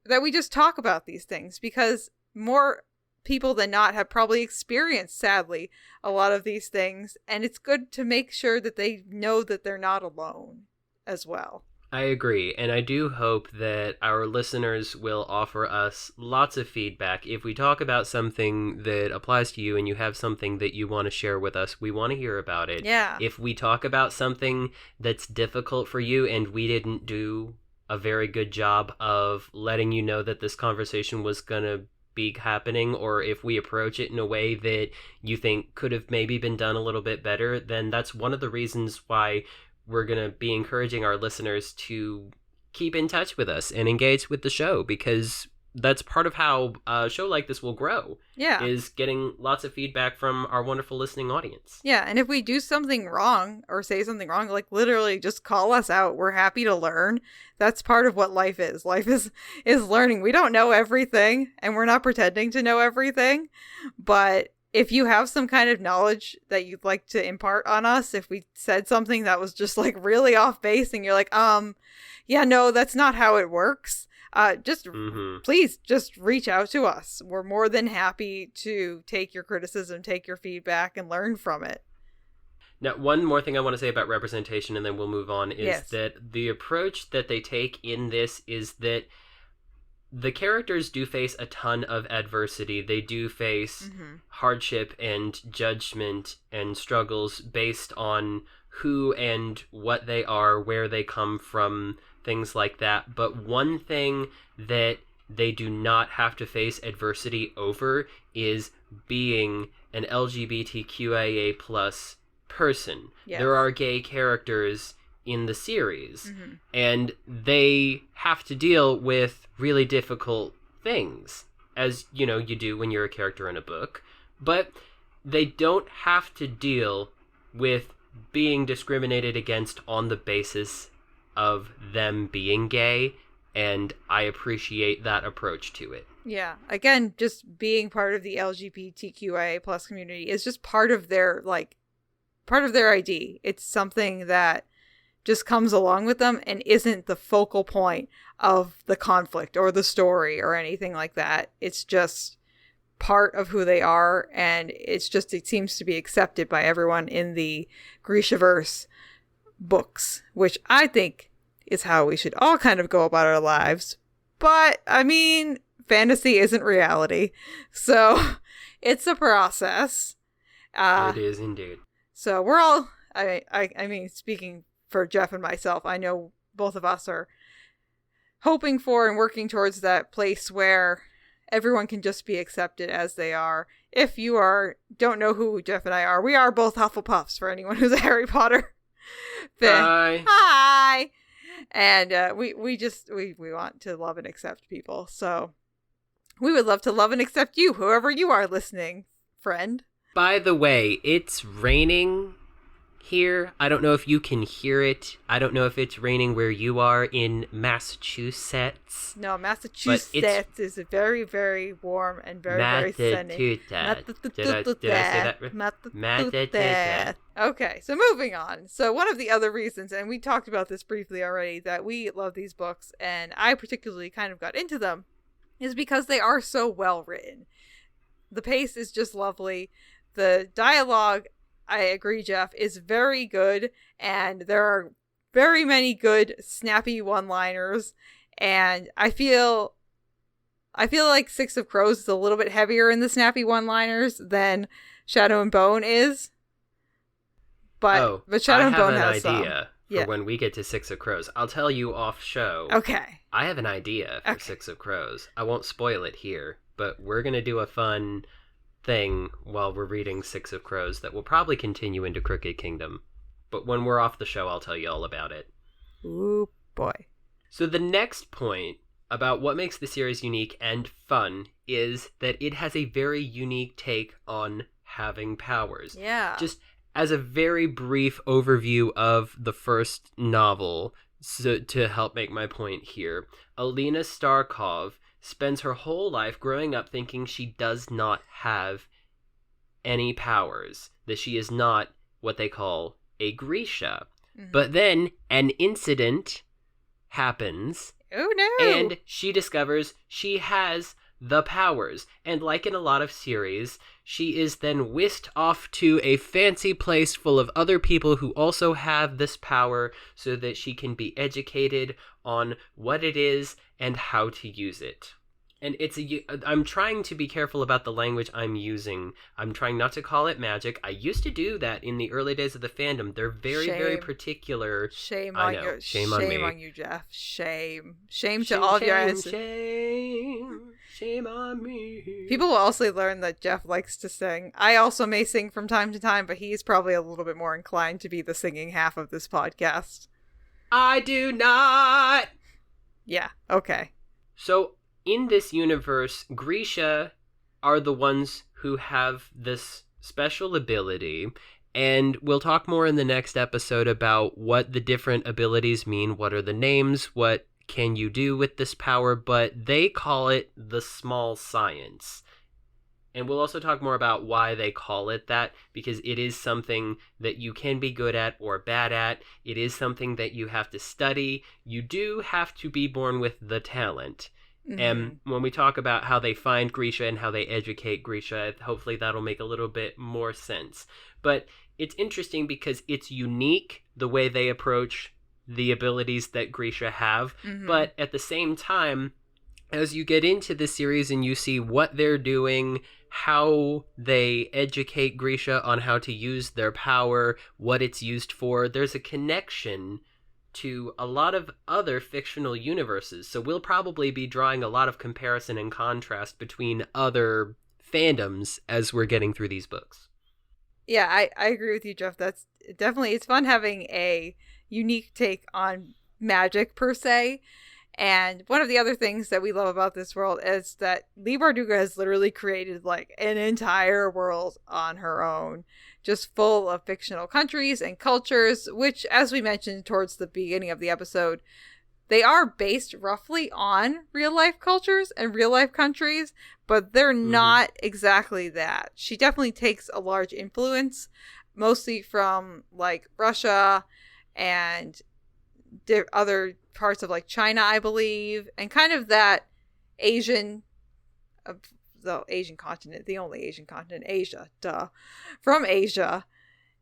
A: that we just talk about these things, because more people than not have probably experienced, sadly, a lot of these things. And it's good to make sure that they know that they're not alone as well.
B: I agree, and I do hope that our listeners will offer us lots of feedback. If we talk about something that applies to you and you have something that you want to share with us, we want to hear about it.
A: Yeah.
B: If we talk about something that's difficult for you and we didn't do a very good job of letting you know that this conversation was going to be happening, or if we approach it in a way that you think could have maybe been done a little bit better, then that's one of the reasons why we're going to be encouraging our listeners to keep in touch with us and engage with the show, because that's part of how a show like this will grow.
A: Yeah.
B: Is getting lots of feedback from our wonderful listening audience.
A: Yeah, and if we do something wrong or say something wrong, like literally just call us out. We're happy to learn. That's part of what life is. Life is learning. We don't know everything, and we're not pretending to know everything, but if you have some kind of knowledge that you'd like to impart on us, if we said something that was just like really off base and you're like, yeah, no, that's not how it works, please just reach out to us. We're more than happy to take your criticism, take your feedback, and learn from it.
B: Now, one more thing I want to say about representation, and then we'll move on, is that the approach that they take in this is that the characters do face a ton of adversity. They do face hardship and judgment and struggles based on who and what they are, where they come from, things like that. But one thing that they do not have to face adversity over is being an LGBTQIA plus person. Yes. There are gay characters in the series, and they have to deal with really difficult things. as, you know, you do when you're a character in a book. But they don't have to deal with being discriminated against on the basis of them being gay, and I appreciate that approach to it.
A: Yeah. Again, just being part of the LGBTQIA plus community is just part of their ID. It's something that just comes along with them and isn't the focal point of the conflict or the story or anything like that. It's just part of who they are, and it seems to be accepted by everyone in the Grishaverse books, which I think is how we should all kind of go about our lives. But I mean, fantasy isn't reality, so it's a process.
B: It is indeed.
A: So we're all, I mean, speaking for Geoff and myself, I know both of us are hoping for and working towards that place where everyone can just be accepted as they are. If you don't know who Geoff and I are, we are both Hufflepuffs, for anyone who's a Harry Potter fan. Hi! And we want to love and accept people. So we would love to love and accept you, whoever you are listening, friend.
B: By the way, it's raining here. I don't know if you can hear it. I don't know if it's raining where you are in Massachusetts.
A: No, Massachusetts is very, very warm and very, very sunny.
B: Did I say that right?
A: Okay, so moving on. So one of the other reasons, and we talked about this briefly already, that we love these books, and I particularly kind of got into them, is because they are so well written. The pace is just lovely. The dialogue, I agree, Geoff, is very good, and there are very many good snappy one-liners, and I feel like Six of Crows is a little bit heavier in the snappy one-liners than Shadow and Bone is. But Shadow and Bone has some.
B: I have an idea for when we get to Six of Crows. I'll tell you off show.
A: Okay.
B: I have an idea for Six of Crows. I won't spoil it here, but we're going to do a fun thing while we're reading Six of Crows that will probably continue into Crooked Kingdom. But when we're off the show, I'll tell you all about it.
A: Ooh, boy.
B: So the next point about what makes the series unique and fun is that it has a very unique take on having powers.
A: Yeah.
B: Just as a very brief overview of the first novel, so to help make my point here, Alina Starkov spends her whole life growing up thinking she does not have any powers, that she is not what they call a Grisha. Mm-hmm. But then an incident happens.
A: Oh no!
B: And she discovers she has the powers. And like in a lot of series, she is then whisked off to a fancy place full of other people who also have this power so that she can be educated on what it is and how to use it. And I'm trying to be careful about the language I'm using. I'm trying not to call it magic. I used to do that in the early days of the fandom. They're very, very particular.
A: Shame on you.
B: Shame on me.
A: Shame on you, Geoff. Shame to all of your answers.
B: Shame on me.
A: People will also learn that Geoff likes to sing. I also may sing from time to time, but he's probably a little bit more inclined to be the singing half of this podcast.
B: I do not.
A: Yeah, okay.
B: So, in this universe, Grisha are the ones who have this special ability, and we'll talk more in the next episode about what the different abilities mean, what are the names, what can you do with this power, but they call it the small science. And we'll also talk more about why they call it that, because it is something that you can be good at or bad at. It is something that you have to study. You do have to be born with the talent. Mm-hmm. And when we talk about how they find Grisha and how they educate Grisha, hopefully that'll make a little bit more sense. But it's interesting because it's unique the way they approach the abilities that Grisha have. Mm-hmm. But at the same time, as you get into the series and you see what they're doing, how they educate Grisha on how to use their power, what it's used for, there's a connection to a lot of other fictional universes. So we'll probably be drawing a lot of comparison and contrast between other fandoms as we're getting through these books.
A: Yeah, I agree with you, Geoff. That's definitely, it's fun having a unique take on magic per se. And one of the other things that we love about this world is that Leigh Bardugo has literally created like an entire world on her own, just full of fictional countries and cultures, which, as we mentioned towards the beginning of the episode, they are based roughly on real life cultures and real life countries, but they're not exactly that. She definitely takes a large influence, mostly from like Russia and other parts of like China, I believe, and kind of that Asian, the Asian continent, the only Asian continent, Asia, from Asia,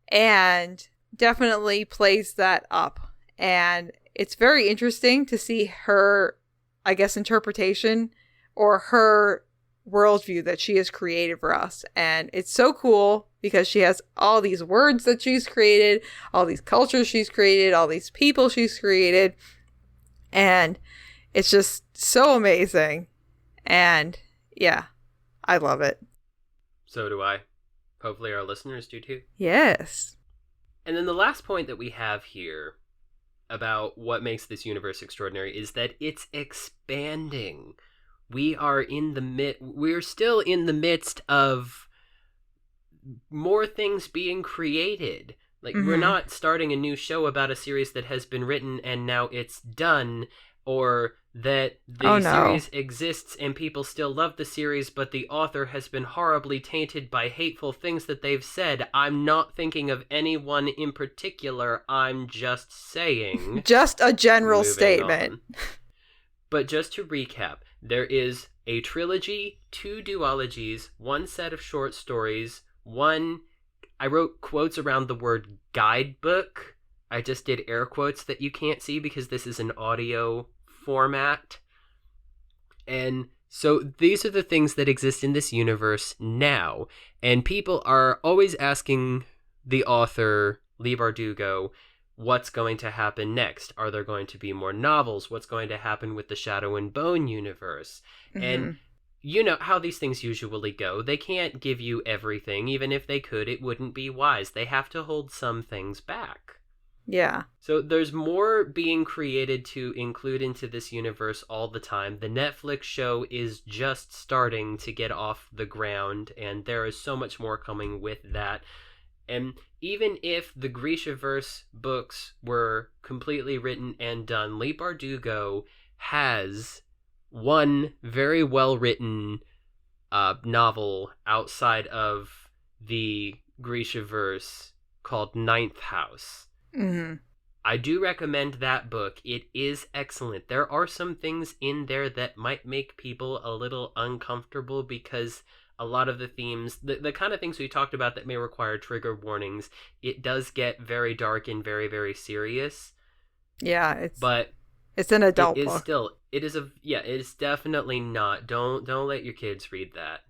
A: and definitely plays that up. And it's very interesting to see her, I guess, interpretation or her worldview that she has created for us. And it's so cool because she has all these words that she's created, all these cultures she's created, all these people she's created. And it's just so amazing. And yeah, I love it.
B: So do I. Hopefully our listeners do too.
A: Yes.
B: And then the last point that we have here about what makes this universe extraordinary is that it's expanding. We're still in the midst of more things being created. Like, we're not starting a new show about a series that has been written and now it's done, or that the series exists and people still love the series, but the author has been horribly tainted by hateful things that they've said. I'm not thinking of anyone in particular. I'm just saying.
A: Just a general statement.
B: But just to recap, there is a trilogy, 2 duologies, 1 set of short stories, I wrote quotes around the word guidebook. I just did air quotes that you can't see because this is an audio format. And so these are the things that exist in this universe now. And people are always asking the author, Leigh Bardugo, what's going to happen next? Are there going to be more novels? What's going to happen with the Shadow and Bone universe? And you know how these things usually go. They can't give you everything. Even if they could, it wouldn't be wise. They have to hold some things back.
A: Yeah.
B: So there's more being created to include into this universe all the time. The Netflix show is just starting to get off the ground, and there is so much more coming with that. And even if the Grishaverse books were completely written and done, Leigh Bardugo has one very well-written novel outside of the Grishaverse called Ninth House. I do recommend that book. It is excellent. There are some things in there that might make people a little uncomfortable because a lot of the themes, the kind of things we talked about that may require trigger warnings, it does get very dark and very, very serious.
A: Yeah,
B: but
A: it's an adult
B: book. It is definitely not. Don't let your kids read that.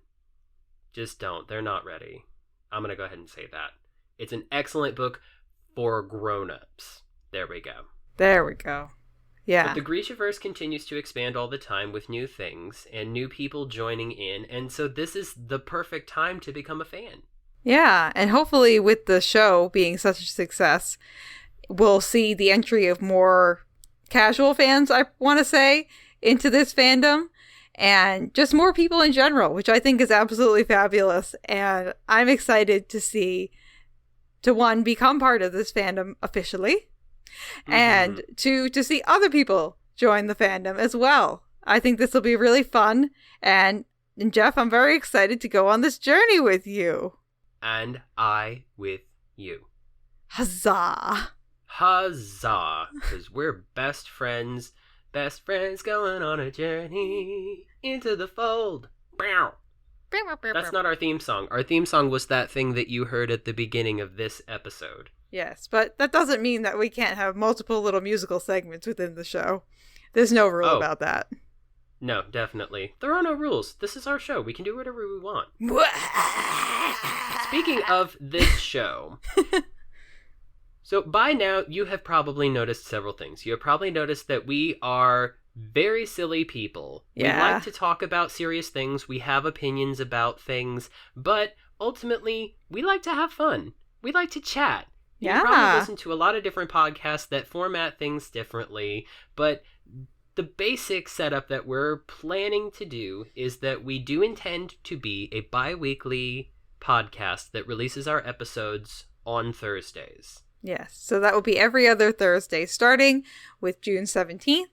B: Just don't. They're not ready. I'm going to go ahead and say that. It's an excellent book for grown-ups. There we go. Yeah. But the Grishaverse continues to expand all the time with new things and new people joining in, and so this is the perfect time to become a fan.
A: Yeah, and hopefully with the show being such a success, we'll see the entry of more casual fans, I want to say, into this fandom, and just more people in general, which I think is absolutely fabulous. And I'm excited to see, to one, become part of this fandom officially, and to see other people join the fandom as well. I think this will be really fun. And Geoff, I'm very excited to go on this journey with you.
B: And I with you.
A: Huzzah!
B: Huzzah! Because we're best friends going on a journey into the fold. That's not our theme song. Our theme song was that thing that you heard at the beginning of this episode.
A: Yes, but that doesn't mean that we can't have multiple little musical segments within the show. There's no rule about that.
B: No, definitely. There are no rules. This is our show. We can do whatever we want. Speaking of this show, so by now you have probably noticed several things. You have probably noticed that we are very silly people.
A: Yeah.
B: We like to talk about serious things. We have opinions about things, but ultimately we like to have fun. We like to chat. You probably listen to a lot of different podcasts that format things differently, but the basic setup that we're planning to do is that we do intend to be a bi-weekly podcast that releases our episodes on Thursdays.
A: Yes, so that will be every other Thursday, starting with June 17th,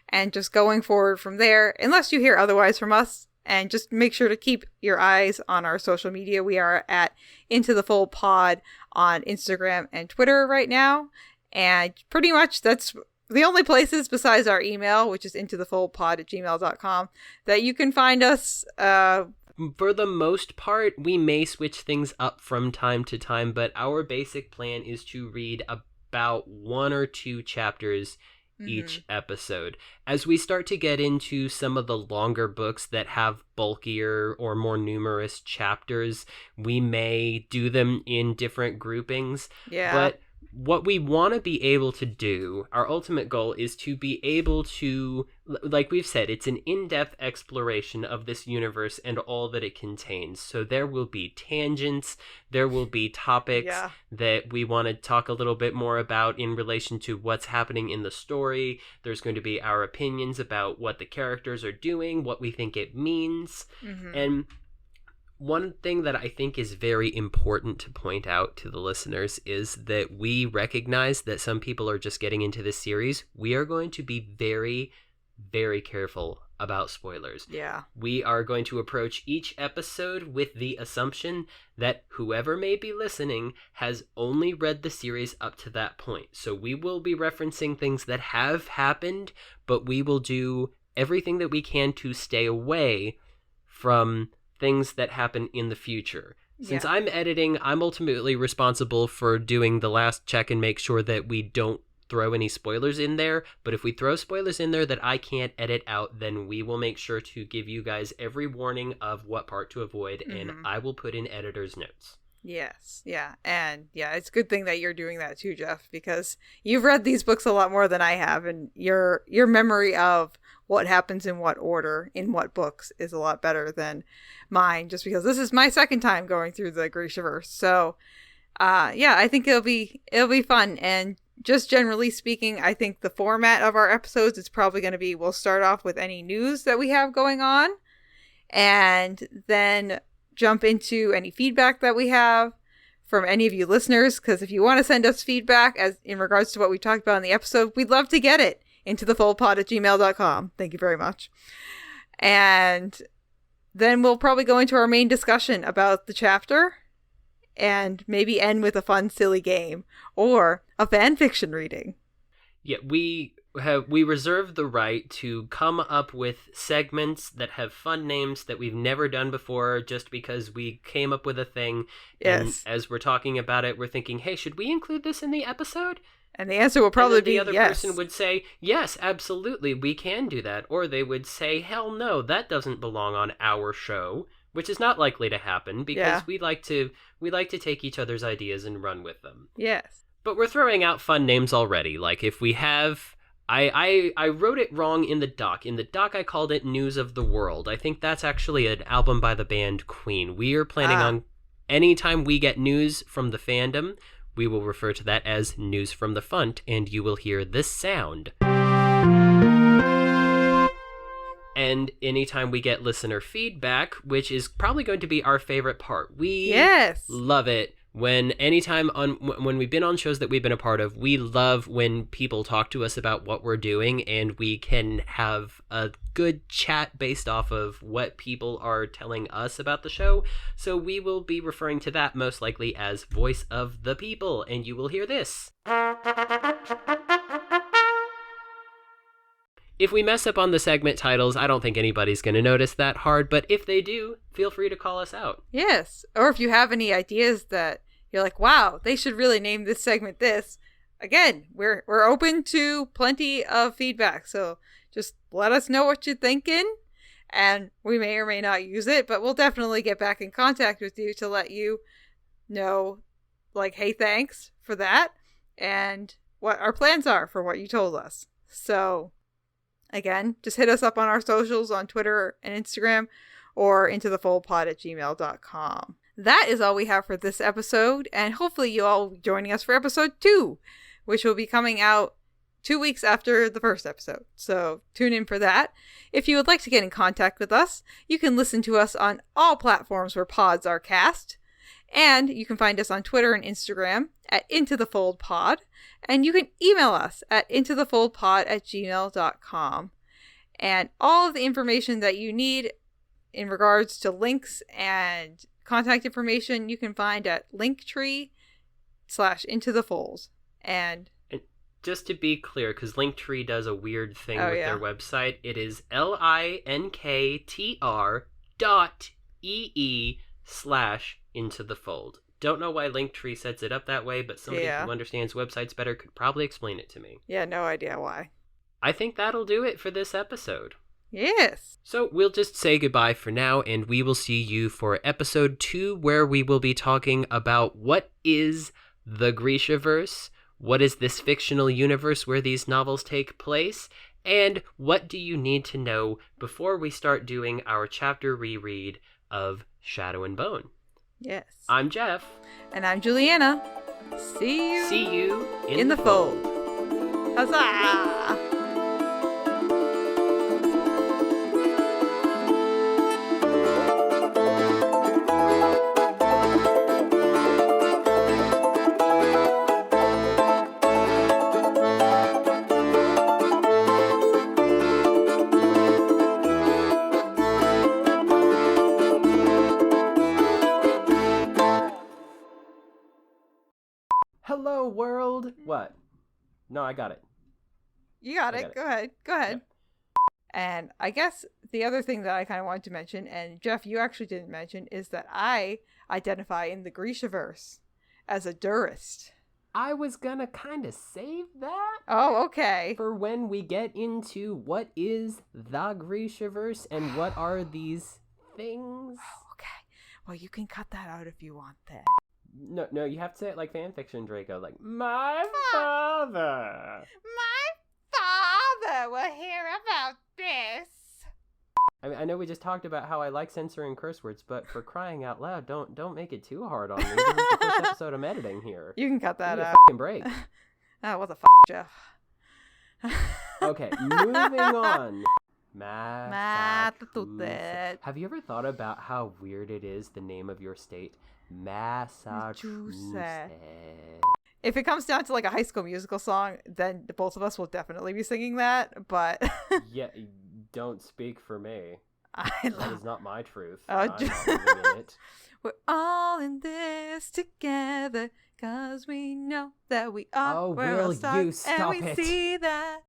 A: and just going forward from there, unless you hear otherwise from us. And just make sure to keep your eyes on our social media. We are at Into the Fold Pod on Instagram and Twitter right now. And pretty much that's the only places besides our email, which is intothefoldpod@gmail.com, that you can find us.
B: For the most part, we may switch things up from time to time, but our basic plan is to read about 1 or 2 chapters each episode. As we start to get into some of the longer books that have bulkier or more numerous chapters, we may do them in different groupings.
A: Yeah.
B: But what we want to be able to do, our ultimate goal, is to be able to, like we've said, it's an in-depth exploration of this universe and all that it contains. So there will be tangents, there will be topics that we want to talk a little bit more about in relation to what's happening in the story. There's going to be our opinions about what the characters are doing, what we think it means. And one thing that I think is very important to point out to the listeners is that we recognize that some people are just getting into this series. We are going to be very, very careful about spoilers.
A: Yeah.
B: We are going to approach each episode with the assumption that whoever may be listening has only read the series up to that point. So we will be referencing things that have happened, but we will do everything that we can to stay away from things that happen in the future. Since I'm editing, I'm ultimately responsible for doing the last check and make sure that we don't throw any spoilers in there. But if we throw spoilers in there that I can't edit out, then we will make sure to give you guys every warning of what part to avoid, and I will put in editor's notes.
A: Yes. Yeah. And yeah, it's a good thing that you're doing that too, Geoff, because you've read these books a lot more than I have, and your memory of what happens in what order in what books is a lot better than mine, just because this is my second time going through the Grishaverse. So yeah, I think it'll be fun. And just generally speaking, I think the format of our episodes is probably going to be, we'll start off with any news that we have going on, and then jump into any feedback that we have from any of you listeners, because if you want to send us feedback as in regards to what we talked about in the episode, we'd love to get it. intothefoldpod@gmail.com. Thank you very much. And then we'll probably go into our main discussion about the chapter, and maybe end with a fun, silly game or a fan fiction reading.
B: Yeah, we reserve the right to come up with segments that have fun names that we've never done before, just because we came up with a thing.
A: Yes.
B: And as we're talking about it, we're thinking, hey, should we include this in the episode?
A: And the answer will probably be
B: yes. The other person would say, yes, absolutely, we can do that. Or they would say, hell no, that doesn't belong on our show, which is not likely to happen, because we like to take each other's ideas and run with them.
A: Yes.
B: But we're throwing out fun names already. Like if we have, I wrote it wrong in the doc. In the doc, I called it News of the World. I think that's actually an album by the band Queen. We are planning on, anytime we get news from the fandom, we will refer to that as News from the Front, and you will hear this sound. And anytime we get listener feedback, which is probably going to be our favorite part, we love it. When we've been on shows that we've been a part of, we love when people talk to us about what we're doing, and we can have a good chat based off of what people are telling us about the show. So we will be referring to that most likely as Voice of the People, and you will hear this. If we mess up on the segment titles, I don't think anybody's going to notice that hard, but if they do, feel free to call us out.
A: Yes, or if you have any ideas that you're like, wow, they should really name this segment this. Again, we're open to plenty of feedback, so just let us know what you're thinking, and we may or may not use it, but we'll definitely get back in contact with you to let you know, like, hey, thanks for that, and what our plans are for what you told us. So again, just hit us up on our socials on Twitter and Instagram, or intothefoldpod@gmail.com. That is all we have for this episode, and hopefully you all will be joining us for episode 2, which will be coming out 2 weeks after the first episode. So tune in for that. If you would like to get in contact with us, you can listen to us on all platforms where pods are cast. And you can find us on Twitter and Instagram at intothefoldpod. And you can email us at intothefoldpod@gmail.com. And all of the information that you need in regards to links and contact information, you can find at linktr.ee/intothefold. And
B: just to be clear, because Linktree does a weird thing with their website, it is linktr.ee/intothefold. Don't know why Linktree sets it up that way, but somebody who understands websites better could probably explain it to me.
A: Yeah, no idea why.
B: I think that'll do it for this episode.
A: Yes.
B: So we'll just say goodbye for now, and we will see you for episode 2, where we will be talking about what is the Grishaverse, what is this fictional universe where these novels take place, and what do you need to know before we start doing our chapter reread of Shadow and Bone.
A: Yes.
B: I'm Geoff.
A: And I'm Julianna. See
B: you
A: in the fold. Huzzah!
B: Hello, world. What? No, I got it.
A: You got it. Go ahead. Yep. And I guess the other thing that I kind of wanted to mention, and Geoff, you actually didn't mention, is that I identify in the Grishaverse as a Durist.
B: I was gonna kind of save that.
A: Oh, okay.
B: For when we get into what is the Grishaverse and what are these things.
A: Oh, okay. Well, you can cut that out if you want that.
B: No, you have to say it like fanfiction, Draco. Like, my father.
A: My father will hear about this.
B: I mean, I know we just talked about how I like censoring curse words, but for crying out loud, don't make it too hard on me. This is the first episode I'm editing here.
A: You can cut that
B: Give me
A: out.
B: a fucking break.
A: Oh, what the Geoff?
B: Okay, moving on.
A: Massachusetts.
B: Have you ever thought about how weird it is, the name of your state? Massachusetts.
A: If it comes down to like a High School Musical song, then both of us will definitely be singing that, but...
B: Yeah, don't speak for me. That is not my truth.
A: Oh,
B: I'm not living in it.
A: We're all in this together, 'cause we know that we are.
B: Oh, will you stop
A: and we
B: it?
A: see that